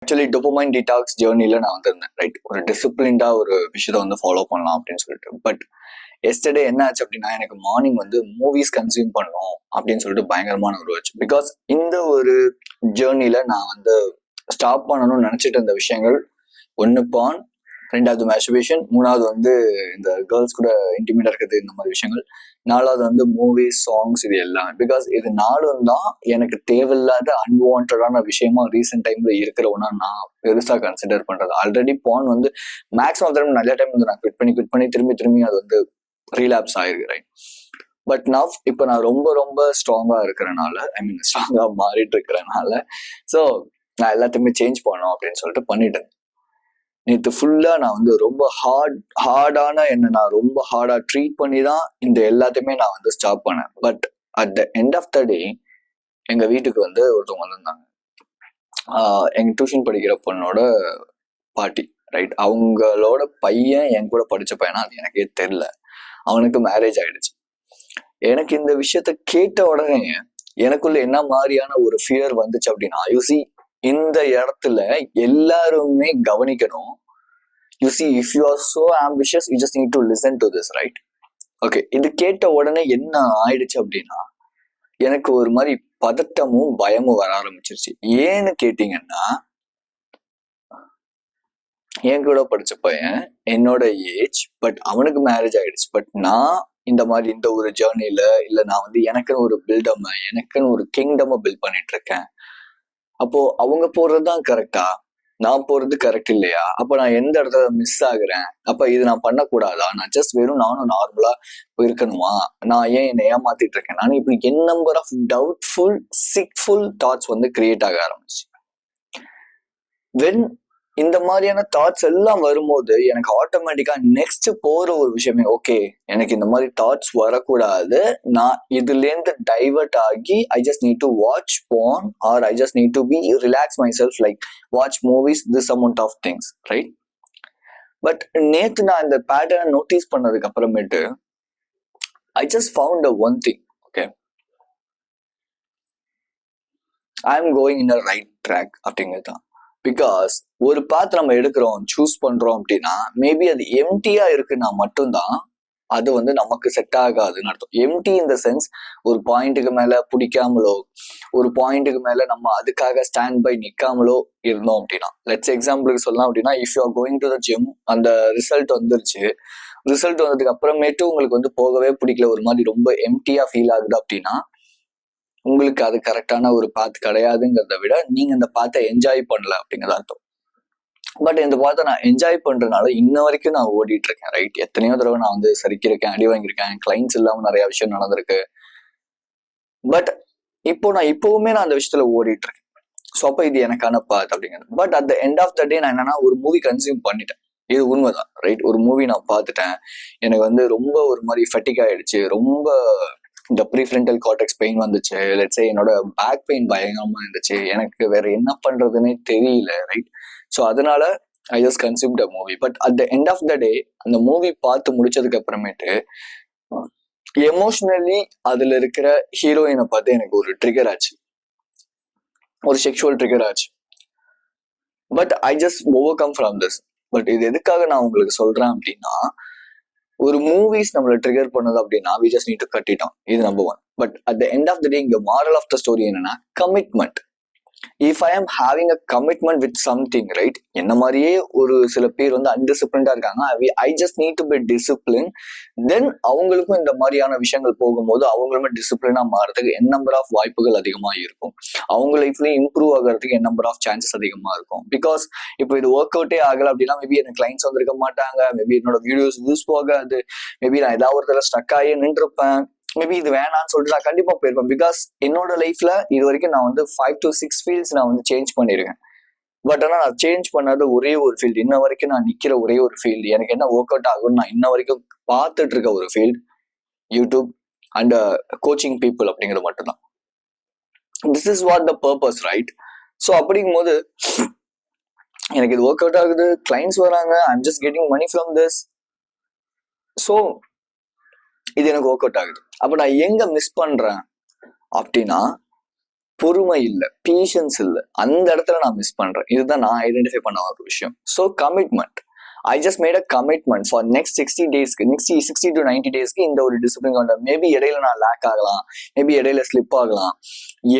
Actually dopamine detox ஜேர்னில நான் வந்திருந்தேன், right? ஒரு டிசிப்ளின்டா ஒரு விஷயத்த வந்து ஃபாலோ பண்ணலாம் அப்படின்னு சொல்லிட்டு. பட் எஸ்டர்டே என்ன ஆச்சு அப்படின்னா, எனக்கு மார்னிங் வந்து மூவிஸ் கன்சியூம் பண்ணணும் அப்படின்னு சொல்லிட்டு பயங்கரமான ஒரு வச்சு. பிகாஸ் இந்த ஒரு ஜேர்னில நான் வந்து ஸ்டாப் பண்ணணும்னு நினைச்சிட்டு இருந்த விஷயங்கள், ஒன்று பான், ரெண்டாவது மேஸ்டர்பேஷன், மூணாவது வந்து இந்த கேர்ள்ஸ் கூட இன்டிமேட்டா இருக்கிறது, இந்த மாதிரி விஷயங்கள். நாலாவது வந்து மூவிஸ், சாங்ஸ், இது எல்லாம். பிகாஸ் இது நாலும் தான் எனக்கு தேவையில்லாத அன்வான்டான விஷயமா ரீசெண்ட் டைம்ல இருக்கிற ஒன்னா நான் பெருசா கன்சிடர் பண்றது. ஆல்ரெடி பான் வந்து மேக்ஸிமம் டைம் நிறைய டைம் வந்து நான் குவிட் பண்ணி திரும்பி அது வந்து ரீலாப்ஸ் ஆயிருக்கிறேன். பட் நவ் இப்போ நான் ரொம்ப ஸ்ட்ராங்கா இருக்கிறனால, ஐ மீன் ஸ்ட்ராங்கா மாறிட்டு இருக்கிறனால, ஸோ நான் எல்லாத்தையுமே சேஞ்ச் பண்ணணும் அப்படின்னு சொல்லிட்டு பண்ணிட்டேன். நேற்று ஃபுல்லா நான் வந்து ரொம்ப ஹார்டான என்ன நான் ரொம்ப ஹார்டா ட்ரீட் பண்ணி தான் இந்த எல்லாத்தையுமே நான் வந்து ஸ்டாப் பண்ணேன். But at the end of the day எங்க வீட்டுக்கு வந்து ஒருத்தவங்க வந்திருந்தாங்க. எங்க டியூஷன் படிக்கிற பொண்ணோட பாட்டி, ரைட்? அவங்களோட பையன் என் கூட படிச்ச பையனா அது எனக்கே தெரியல. அவனுக்கு மேரேஜ் ஆயிடுச்சு. எனக்கு இந்த விஷயத்த கேட்ட உடனே எனக்குள்ள என்ன மாதிரியான ஒரு ஃபியர் வந்துச்சு அப்படின்னா, யூசி இந்த இடத்துல எல்லாருமே கவனிக்கணும். You see, if you are so ambitious, you just need to listen to this, right? Okay, இது கேட்ட உடனே என்ன ஆயிடுச்சு அப்படின்னா, எனக்கு ஒரு மாதிரி பதட்டமும் பயமும் வர ஆரம்பிச்சிருச்சு. ஏன்னு கேட்டீங்கன்னா, என் கூட படிச்ச பையன் என்னோட ஏஜ், பட் அவனுக்கு மேரேஜ் ஆயிடுச்சு. பட் நான் இந்த மாதிரி இந்த ஒரு ஜேர்னில இல்ல, நான் வந்து எனக்குன்னு ஒரு பில்டம், எனக்குன்னு ஒரு கிங்டம் பில்ட் பண்ணிட்டு இருக்கேன். அப்போ அவங்க போறதுதான் கரெக்டா, நான் போறது கரெக்ட் இல்லையா? அப்ப நான் எந்த இடத்துல மிஸ் ஆகுறேன்? அப்ப இது நான் பண்ணக்கூடாதா? நான் ஜஸ்ட் வெறும் நானும் நார்மலா இருக்கணுமா? நான் ஏன் என்னை ஏமாத்திட்டு இருக்கேன்? நான் இப்படி என் நம்பர் ஆஃப் டவுட்ஃபுல் சிக்ஃபுல் தாட்ஸ் வந்து கிரியேட் ஆக ஆரம்பிச்சு. வென் இந்த மாதிரியான தாட்ஸ் எல்லாம் வரும்போது எனக்கு ஆட்டோமேட்டிக்கா நெக்ஸ்ட் போற ஒரு விஷயமே, ஓகே எனக்கு இந்த மாதிரி தாட்ஸ் வரக்கூடாது, நான் இதுல இருந்து டைவர்ட் ஆகி I just need to watch phone or I just need to be relax myself, like watch movies, this amount of things, right? But நேத்து நான் இந்த பேட்டர்ன் நோட்டீஸ் பண்ணதுக்கு அப்புறமேட்டு I just found a one thing. Okay, I am going in a right track அப்படிங்கிறது தான். Because ஒரு பாத் நம்ம எடுக்கிறோம், சூஸ் பண்றோம் அப்படின்னா, மேபி அது எம்டியா இருக்குன்னா மட்டும்தான் அது வந்து நமக்கு செட் ஆகாதுன்னு அர்த்தம். எம்டி இன் த சென்ஸ், ஒரு பாயிண்ட்டுக்கு மேல பிடிக்காமலோ, ஒரு பாயிண்ட்டுக்கு மேல நம்ம அதுக்காக ஸ்டாண்ட் பை நிக்காமலோ இருந்தோம் அப்படின்னா, லெட்ஸ் எக்ஸாம்பிளுக்கு சொல்லலாம் அப்படின்னா, if you are going to the gym, அந்த ரிசல்ட் வந்துருச்சு, ரிசல்ட் வந்ததுக்கு அப்புறமேட்டு உங்களுக்கு வந்து போகவே பிடிக்கல, ஒரு மாதிரி ரொம்ப எம்டியா ஃபீல் ஆகுது அப்படின்னா, உங்களுக்கு அது கரெக்டான ஒரு பாத் கிடையாதுங்கிறத விட நீங்க இந்த பாத்தை என்ஜாய் பண்ணல அப்படிங்கிறத அர்த்தம். பட் இந்த பாத்தை நான் என்ஜாய் பண்றதுனால இன்ன வரைக்கும் நான் ஓடிட்டு இருக்கேன், ரைட்? எத்தனையோ தடவை நான் வந்து சரிக்கிருக்கேன், அடி வாங்கியிருக்கேன், கிளைண்ட்ஸ் இல்லாம நிறைய விஷயம் நடந்திருக்கு. பட் நான் இப்பவுமே அந்த விஷயத்துல ஓடிட்டு இருக்கேன். ஸோ அப்போ இது எனக்கான பாத் அப்படிங்கிறது. But at the end of the day நான் என்னன்னா, ஒரு மூவி கன்சியூம் பண்ணிட்டேன், இது உண்மைதான், ரைட்? ஒரு மூவி நான் பார்த்துட்டேன், எனக்கு வந்து ரொம்ப ஒரு மாதிரி ஃபட்டிக் ஆயிடுச்சு, ரொம்ப இந்த ப்ரீஃப்ரண்டல் கார்டெக்ஸ் பெயின் வந்துச்சு, லெட்ஸ் என்னோட பேக் பெயின் பயங்கரமா இருந்துச்சு, எனக்கு வேற என்ன பண்றதுன்னே தெரியல, ரைட்? ஸோ அதனால I just consumed a movie. But at the end of the day அந்த மூவி பார்த்து முடிச்சதுக்கு அப்புறமேட்டு எமோஷனலி அதுல இருக்கிற ஹீரோயினை பார்த்து எனக்கு ஒரு ட்ரிகர் ஆச்சு, ஒரு செக்ஷுவல் ட்ரிகர் ஆச்சு. But I just over come from this. But இது எதுக்காக நான் உங்களுக்கு சொல்றேன் அப்படின்னா, ஒரு மூவிஸ் நம்மள ட்ரிகர் பண்ணுது அப்படின்னா we just need to cut it on, இது number one. But at the end of the day இங்க மாரல் ஆஃப் த ஸ்டோரி என்னன்னா, commitment. If I am having a commitment with something, right? என்ன மாதிரியே ஒரு சில பேர் வந்து அன்டிசிப்ளின்டா இருக்காங்க, I just need to be discipline. Then அவங்களுக்கும் இந்த மாதிரியான விஷயங்கள் போகும்போது அவங்களுமே டிசிப்ளினா மாறதுக்கு என் நம்பர் ஆஃப் வாய்ப்புகள் அதிகமா இருக்கும். அவங்க லைஃப்லயும் இம்ப்ரூவ் ஆகிறதுக்கு என் நம்பர் ஆஃப் சான்சஸ் அதிகமா இருக்கும். பிகாஸ் இப்போ இது ஒர்க் அவுட்டே ஆகல அப்படின்னா, மேபி எனக்கு கிளைண்ட்ஸ் வந்திருக்க மாட்டாங்க, மேபி என்னோட வீடியோஸ் யூஸ் போகாது, மேபி நான் ஏதாவது ஒரு ஸ்டக் ஆகி நின்றுப்பேன், மேபி இது வேணான்னு சொல்லிட்டு நான் கண்டிப்பா போயிருப்பேன். பிகாஸ் என்னோட லைஃப்ல இது வரைக்கும் நான் வந்து 5 to 6 ஃபீல்ட்ஸ் நான் வந்து சேஞ்ச் பண்ணிருக்கேன். பட் ஆனா நான் சேஞ்ச் பண்ணாத ஒரே ஒரு ஃபீல்டு, இன்ன வரைக்கும் நான் நிக்கிற ஒரே ஒரு ஃபீல்டு, எனக்கு என்ன ஒர்க் அவுட் ஆகும்னு நான் இன்ன வரைக்கும் பார்த்துட்டு இருக்க ஒரு field, YouTube and coaching people அப்படிங்கிறது மட்டும்தான். This is what the purpose, right? So அப்படிங்கும் போது எனக்கு இது ஒர்க் அவுட் ஆகுது, கிளைண்ட்ஸ் வராங்க, I'm just getting money from this. So இது எனக்கு ஒர்க் அவுட் ஆகுது. அப்ப நான் எங்க மிஸ் பண்றேன் அப்படின்னா, பொறுமை இல்லை, பேஷன்ஸ் இல்லை. அந்த இடத்துல நான் மிஸ் பண்றேன். இதுதான் நான் ஐடென்டிஃபை பண்ண ஒரு விஷயம். So commitment, I just made a commitment for next 60 டேஸ்க்கு, நெக்ஸ்ட் 60 to 90 டேஸ்க்கு இந்த ஒரு டிசிப்ளின் கொண்ட. மேபி இடையில நான் லேக் ஆகலாம், மேபி இடையில ஸ்லிப் ஆகலாம்,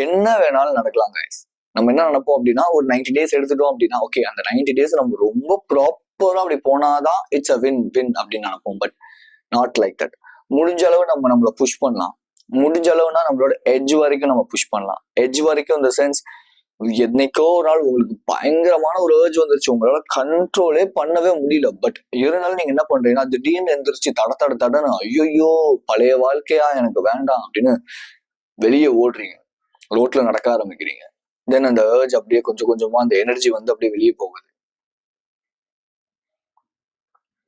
என்ன வேணாலும் நடக்கலாம் கைஸ். நம்ம என்ன நினைப்போம் அப்படின்னா, ஒரு 90 டேஸ் எடுத்துட்டோம் அப்படின்னா ஓகே, அந்த 90 டேஸ் நம்ம ரொம்ப ப்ராப்பரா அப்படி போனாதான் இட்ஸ் அ வின் அப்படின்னு நினைப்போம். But not like that. முடிஞ்ச அளவு நம்மளை புஷ் பண்ணலாம். முடிஞ்ச அளவுனா நம்மளோட எட்ஜ் வரைக்கும் நம்ம புஷ் பண்ணலாம். எட்ஜ் வரைக்கும் இந்த சென்ஸ், என்னைக்கோ ஒரு நாள் உங்களுக்கு பயங்கரமான ஒரு ஏர்ஜ் வந்துருச்சு, உங்களால கண்ட்ரோலே பண்ணவே முடியல. பட் இருந்தாலும் நீங்க என்ன பண்றீங்கன்னா, திடீர்னு எந்திரிச்சு தடன்னு ஐயோ பழைய வாழ்க்கையா எனக்கு வேண்டாம் அப்படின்னு வெளியே ஓடுறீங்க, ரோட்ல நடக்க ஆரம்பிக்கிறீங்க. தென் அந்த ஏர்ஜ் அப்படியே கொஞ்சம் கொஞ்சமா அந்த எனர்ஜி வந்து அப்படியே வெளியே போகுது.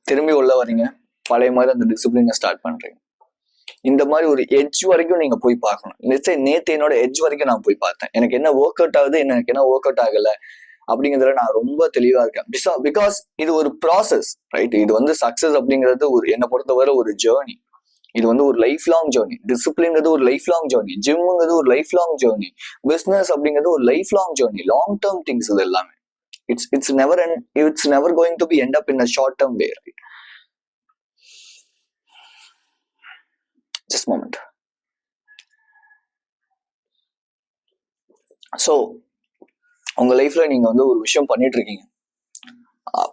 திரும்பி உள்ள வரீங்க, பழைய மாதிரி அந்த டிசிப்ளினை ஸ்டார்ட் பண்றீங்க. இந்த மாதிரி ஒரு எட்ஜ் வரைக்கும் நீங்க போய் பார்க்கணும். நேத்து என்னோட எட்ஜ் வரைக்கும் நான் போய் பார்த்தேன். எனக்கு என்ன ஒர்க் அவுட் ஆகுது, எனக்கு என்ன ஒர்க் அவுட் ஆகல அப்படிங்கிறதுல நான் ரொம்ப தெளிவா இருக்கேன். பிகாஸ் இது ஒரு ப்ராசஸ், ரைட்? இது வந்து சக்சஸ் அப்படிங்கிறது ஒரு என்னை பொறுத்தவரை ஒரு ஜேர்னி. இது வந்து ஒரு லைஃப் லாங் ஜேர்னி. டிசிப்ளின்ங்கிறது ஒரு லைஃப் லாங் ஜேர்னி. ஜிம்ங்கிறது ஒரு லைஃப் லாங் ஜேர்னி. பிசினஸ் அப்படிங்கிறது ஒரு life long journey. Long term things இது எல்லாமே. It's never going to be end up in a short term way, right? Just a moment. So உங்க லைஃப்ல நீங்க வந்து ஒரு விஷயம் பண்ணிட்டு இருக்கீங்க,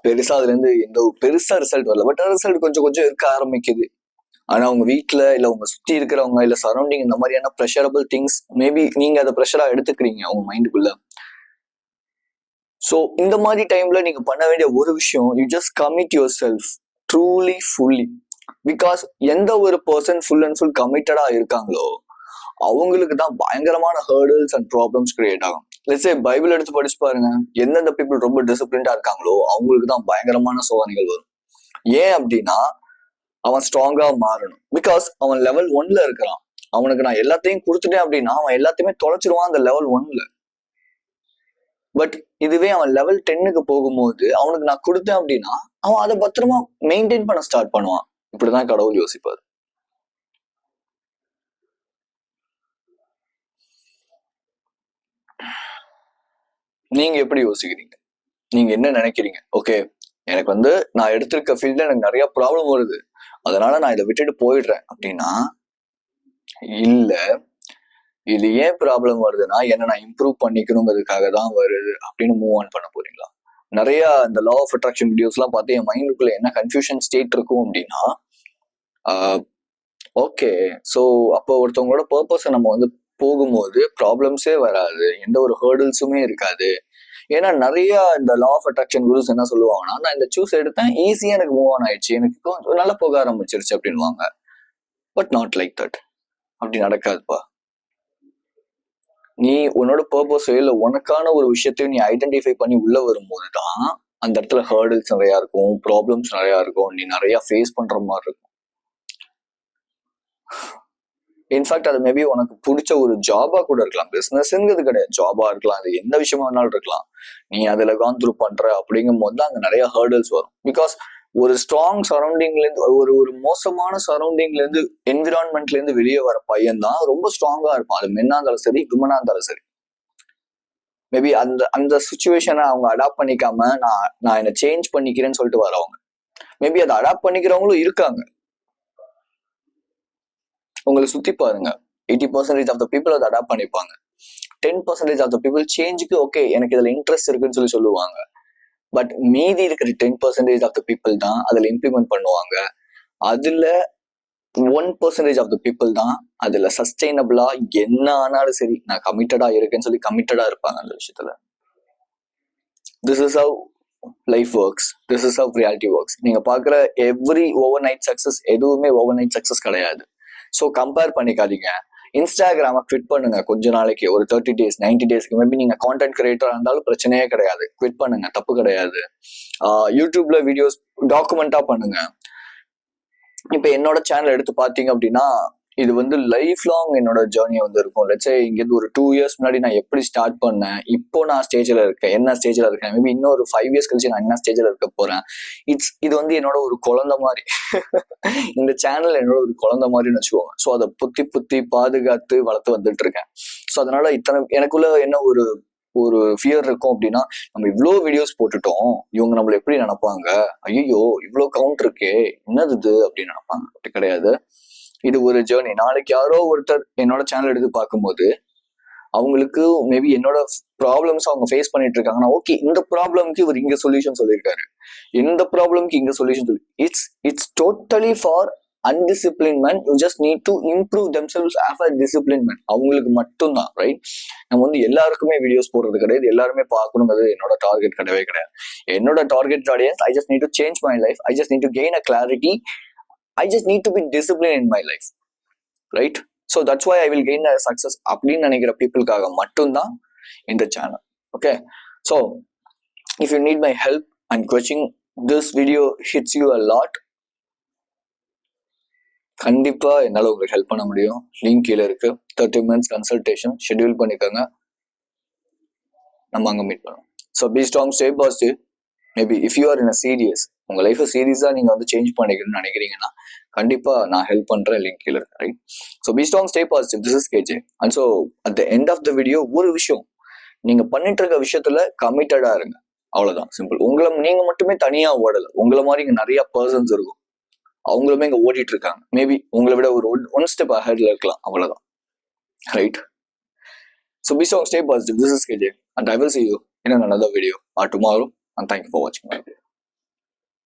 பெருசா அதுல இருந்து எந்த பெருசா ரிசல்ட் வரல, பட் ரிசல்ட் கொஞ்சம் கொஞ்சம் இருக்க ஆரம்பிக்குது. ஆனா உங்க வீட்டுல இல்ல உங்க சுத்தி இருக்கிறவங்க இல்ல சரௌண்டிங் இந்த மாதிரியான ப்ரெஷரபிள் திங்ஸ், மேபி நீங்க அதை ப்ரெஷரா எடுத்துக்கிறீங்க உங்க மைண்டுக்குள்ள. ஸோ இந்த மாதிரி டைம்ல நீங்க பண்ண வேண்டிய ஒரு விஷயம், you just commit your self truly fully. Because எந்த ஒரு பர்சன் ஃபுல் அண்ட் ஃபுல் கமிட்டடா இருக்காங்களோ அவங்களுக்கு தான் பயங்கரமான ஹர்டல்ஸ் அண்ட் ப்ராப்ளம்ஸ் கிரியேட் ஆகும். லெட்ஸ் சே பைபிள் எடுத்து படிச்சு பாருங்க, எந்தெந்த பீப்புள் ரொம்ப டிசிப்ளின்டா இருக்காங்களோ அவங்களுக்கு தான் பயங்கரமான சோதனைகள் வரும். ஏன் அப்படின்னா அவன் ஸ்ட்ராங்கா மாறணும். பிகாஸ் அவன் லெவல் 1ல இருக்கிறான். அவனுக்கு நான் எல்லாத்தையும் கொடுத்துட்டேன் அப்படின்னா அவன் எல்லாத்தையுமே தொலைச்சிருவான் அந்த லெவல் 1ல. பட் இதுவே அவன் லெவல் 10க்கு போகும்போது அவனுக்கு நான் கொடுத்தேன் அப்படின்னா அவன் அதை பத்திரமா மெயின்டைன் பண்ண ஸ்டார்ட் பண்ணுவான். இப்படிதான் கடவுள் யோசிப்பார். நீங்க எப்படி யோசிக்கிறீங்க? நீங்க என்ன நினைக்கிறீங்க? ஓகே, எனக்கு வந்து நான் எடுத்திருக்க ஃபீல்ட்ல எனக்கு நிறைய ப்ராப்ளம் வருது, அதனால நான் இதை விட்டுட்டு போயிடுறேன் அப்படின்னா, இல்ல இது ஏன் ப்ராப்ளம் வருதுன்னா என்ன நான் இம்ப்ரூவ் பண்ணிக்கணுங்கிறதுக்காக தான் வருது அப்படின்னு மூவ் ஆன் பண்ண போறீங்களா? நிறைய இந்த லா ஆஃப் அட்ராக்ஷன் வீடியோஸ் எல்லாம் பார்த்து என் மைண்டுக்குள்ள என்ன கன்ஃபியூஷன் ஸ்டேட் இருக்கும் அப்படின்னா, ஓகே ஸோ அப்போ ஒருத்தவங்களோட பர்பஸை நம்ம வந்து போகும்போது ப்ராப்ளம்ஸே வராது, எந்த ஒரு ஹேர்டில்ஸுமே இருக்காது. ஏன்னா நிறைய இந்த லா ஆஃப் அட்ராக்ஷன் குரூஸ் என்ன சொல்லுவாங்கன்னா, நான் இந்த சூஸ் எடுத்தேன், ஈஸியா எனக்கு மூவ் ஆன் ஆயிடுச்சு, எனக்கு கொஞ்சம் நல்லா போக ஆரம்பிச்சிருச்சு அப்படின்வாங்க. But not like that. அப்படி நடக்காதுப்பா. நீ உன்னோட பர்பஸோ இல்லை உனக்கான ஒரு விஷயத்தையும் நீ ஐடென்டிஃபை பண்ணி உள்ள வரும்போது தான் அந்த இடத்துல ஹேர்டில்ஸ் நிறையா இருக்கும், ப்ராப்ளம்ஸ் நிறையா இருக்கும், நீ நிறைய ஃபேஸ் பண்ற மாதிரி இருக்கும். இன்ஃபேக்ட் அது மேபி உனக்கு பிடிச்ச ஒரு ஜாபா கூட இருக்கலாம். பிசினஸ்ங்கிறது கிடையாது, ஜாபா இருக்கலாம், அது எந்த விஷயமா வேணாலும் இருக்கலாம். நீ அதுல கான் த்ரூ பண்ற அப்படிங்கும் போது தான் அங்க நிறைய ஹேர்டில்ஸ் வரும். பிகாஸ் ஒரு ஸ்ட்ராங் சரௌண்டிங்ல இருந்து ஒரு மோசமான சரௌண்டிங்ல இருந்து என்விரான்மெண்ட்ல இருந்து வெளியே வர பையன் தான் ரொம்ப ஸ்ட்ராங்கா இருப்பான். அது மென்னா இருந்தாலும் சரி, விமனா இருந்தாலும் சரி. மேபி அந்த சுச்சுவேஷனை அவங்க அடாப்ட் பண்ணிக்காம நான் என்ன சேஞ்ச் பண்ணிக்கிறேன்னு சொல்லிட்டு வரவங்க, மேபி அதை அடாப்ட் பண்ணிக்கிறவங்களும் இருக்காங்க. உங்களை சுத்தி பாருங்க, 80% ஆஃப் த பீப்புள் அதை அடாப்ட் பண்ணிப்பாங்க. 10% ஆஃப் த பீப்புள் சேஞ்சுக்கு ஓகே எனக்கு இதுல இன்ட்ரெஸ்ட் இருக்குன்னு சொல்லுவாங்க. பட் மீதி இருக்கிற 10% ஆஃப் த பீப்புள் தான் அதுல இம்ப்ளிமெண்ட் பண்ணுவாங்க. அதுல 1% ஆஃப் த பீப்புள் தான் அதுல சஸ்டைனபிளா என்ன ஆனாலும் சரி நான் கமிட்டடா இருக்கேன்னு சொல்லி கமிட்டடா இருப்பாங்க அந்த விஷயத்துல. This is how life works, this is how reality works. நீங்க பாக்குற எவ்ரி ஓவர் நைட் சக்சஸ் எதுவுமே ஓவர் நைட் சக்சஸ் கிடையாது. ஸோ கம்பேர் பண்ணிக்காதீங்க. இன்ஸ்டாகிராமை குவிட் பண்ணுங்க கொஞ்ச நாளைக்கு, ஒரு 30 days 90 டேஸ்க்கு. மேபி நீங்க கான்டென்ட் கிரியேட்டரா இருந்தாலும் பிரச்சனையே கிடையாது, குவிட் பண்ணுங்க, தப்பு கிடையாது. யூடியூப்ல வீடியோஸ் டாக்குமெண்டா பண்ணுங்க. இப்ப என்னோட சேனல் எடுத்து பாத்தீங்க அப்படின்னா இது வந்து லைஃப் லாங் என்னோட ஜேர்னி வந்து இருக்கும். லெட்ஸ் இங்கேருந்து ஒரு 2 இயர்ஸ் முன்னாடி நான் எப்படி ஸ்டார்ட் பண்ணேன், இப்போ நான் ஸ்டேஜில் இருக்கேன், என்ன ஸ்டேஜில் இருக்கேன், மேபி இன்னும் ஒரு 5 இயர்ஸ் கழிச்சு நான் என்ன ஸ்டேஜில் இருக்க போறேன். இது வந்து என்னோட ஒரு குழந்தை மாதிரி. இந்த சேனல் என்னோட ஒரு குழந்தை மாதிரின்னு வச்சுக்கோங்க. ஸோ அதை புத்தி பாதுகாத்து வளர்த்து வந்துட்டு இருக்கேன். ஸோ அதனால எனக்குள்ள என்ன ஒரு ஃபியர் இருக்கும் அப்படின்னா, நம்ம இவ்வளோ வீடியோஸ் போட்டுட்டோம், இவங்க நம்மள எப்படி நினைப்பாங்க, ஐயோ இவ்வளோ கவுண்ட் இருக்கே, என்னது இது அப்படின்னு நினைப்பாங்க. அப்படி கிடையாது. இது ஒரு ஜேர்னி. நாளைக்கு யாரோ ஒருத்தர் என்னோட சேனல் எடுத்து பார்க்கும்போது அவங்களுக்கு மேபி என்னோட ப்ராப்ளம்ஸ் அவங்க ஃபேஸ் பண்ணிட்டு இருக்காங்கன்னா, ஓகே இந்த ப்ராப்ளம்க்கு இவர் இங்க சொல்யூஷன் சொல்லியிருக்காரு, இந்த ப்ராப்ளம்க்கு இங்க சொல்யூஷன் சொல்லி it's totally for undiscipline man. You just need to improve themselves as a discipline man. அவங்களுக்கு மட்டும்தான், ரைட்? நம்ம வந்து எல்லாருக்குமே வீடியோஸ் போடுறது கிடையாது, எல்லாருமே பார்க்கணுங்கிறது என்னோட டார்கெட் கிடையவே கிடையாது. என்னோட target audience, I just need to change my life, I just need to gain a clarity, I just need to be disciplined in my life, right? So that's why I will gain a success அப்படின்னு நினைக்கிற பீப்புளுக்காக மட்டும்தான் இந்த channel. Okay, so if you need my help and coaching, this video hits you a lot, கண்டிப்பா என்னால் உங்களுக்கு help பண்ண முடியும். Link கீழே இருக்கு. 30 minutes கன்சல்டேஷன் ஷெட்யூல் பண்ணிக்கோங்க, நம்ம அங்கே மீட் பண்ணுவோம். So be strong, stay positive. Maybe if you are in a serious, உங்க லைஃபை சீரியஸா நீங்க வந்து சேஞ்ச் பண்ணிக்கணும்னு நினைக்கிறீங்கன்னா கண்டிப்பா நான் ஹெல்ப் பண்றேன், லிங்க் கீழே இருக்கு, right? So be strong, stay positive. This is KJ. And so at the end of the video ஒரு விஷயம், நீங்க பண்ணிட்டு இருக்க விஷயத்துல கமிட்டடா இருங்க, அவ்வளவுதான், சிம்பிள். நீங்க மட்டுமே தனியா ஓடல, உங்களை மாதிரி இங்க நிறைய பர்சன்ஸ் இருக்கும், அவங்களுமே இங்க ஓடிட்டு இருக்காங்க. மேபி உங்களை விட ஒரு ஒன் ஸ்டெப் அஹெட்ல இருக்கலாம், அவ்வளவுதான், right? So be strong, stay positive. This is KJ and I will see you in another video or tomorrow, and thank you for watching my video.